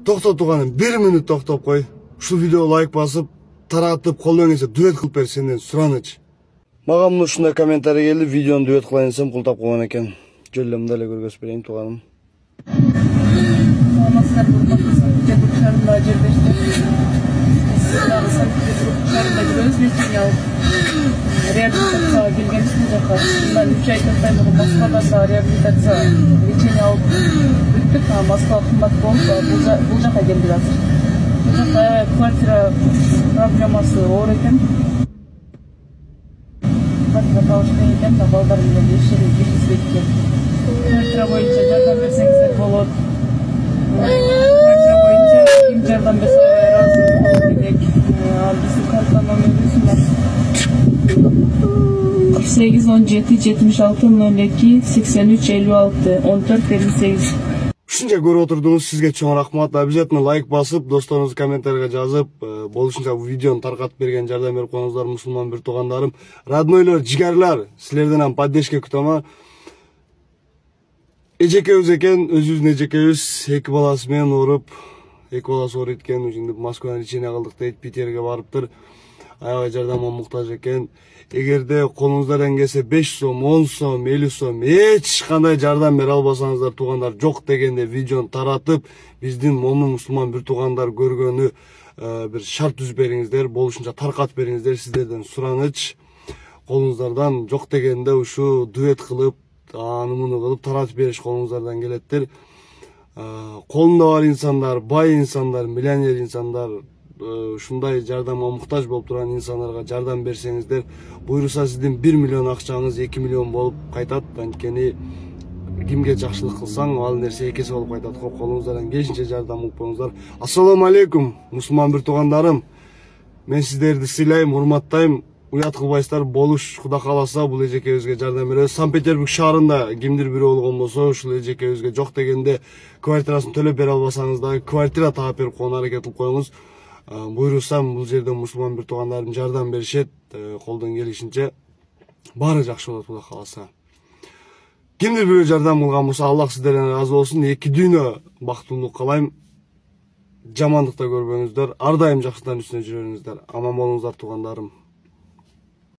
токтотуганым 1 минут токтоп кой. Ушул видео лайк басып, таратып, колдон келсе дуэт кылып бер сенден сураныч. Мага мына ушундай комментарий келди, видеону дуэт кылайын десем култап койгон экен. Жөлдө мындай эле көргөзүп берейин тууганым. Реабилитацияға келгенсің жаққа. Мындан 3 ай тоқтаймын, Москвада реабилитация лечение алып бүттік. Москва қымбат болып, бұл жаққа келдік азыр. Бұл жаққа квартира проблемасы ор екен. Квартира тауышпен екен, балдарыммен ешкізбейді екен. Квартира бойынша жардам берсеңіздер болады. Квартира бойынша кім жардам берсе разы болу керек. Біздің карта номері бар. 48 17 76 02 83 56 14 58. Ушунча көрүп отурдуңуз, сизге чоң рахмат. Обязательно лайк басып, досторунуз комментарийге жазып, болушунча бул видеону таркатып берген, жардам берип коюңуздар, мусулман бир туугандарым. Роднойлор, жигарлар, силерден поддержка күтөм. Эжекебиз экен, өзүбүздүн эжекебиз 2 баласы менен ооруп, 2 баласы ооруп экен, ушинтип Москвадан лечение кылдык дейт, Питерге барыптыр. Аябай жардамга муктаж экен. Эгерде колуңуздардан келсе 5 сом, 10 сом, 50 сом эч кандай жардам бере албасаңыздар, туугандар жок дегенде видеону таратып, биздин момун мусулман бир туугандар көргөнү бир шарт түзүп бериңиздер, болушунча таркатып бериңиздер, сиздерден сураныч. Колуңуздардан жок дегенде ушу дуэт кылып, аны муну кылып таратып бериш колуңуздардан келеттир. Колунда бар инсандар, бай инсандар, миллионер инсандар, ушундай жардамга муктаж болуп турган инсандарга жардам берсеңиздер, буйруса сиздин 1 миллион акчаңыз 2 миллион болуп кайтат. Анткени кимге жакшылык кылсаң, ал нерсе экесе болуп кайтат. Колуңуздардан келишинче жардам кылып коюңуздар. Ассаламу алейкум, мусулман бир туугандарым. Мен сиздерди сыйлайм, урматтайм. Уят кылбайсыздар, болуш Кудай кааласа бул эжекебизге жардам беребиз. Санкт-Петербург шаарында кимдир бирөө болгон болсо, ушул эжекебизге жок дегенде квартирасын төлөп бере албасаңыз да квартира таап берип койгонго аракет кылып коюңуз. Буйрусам бул жерде мусулман бир туугандарым жардам беришет, колдон келишинче баары жакшы болот Кудай кааласа. Кимдир бирөө жардам кылган болсо, Аллах сиздерден ыраазы болсун. 2 дүйнө бактылуулук каалайм. Жамандыкта көрбөңүздөр, ар дайым жакшылыктын үстүнө жүрөңүздөр. Аман болуңуздар туугандарым.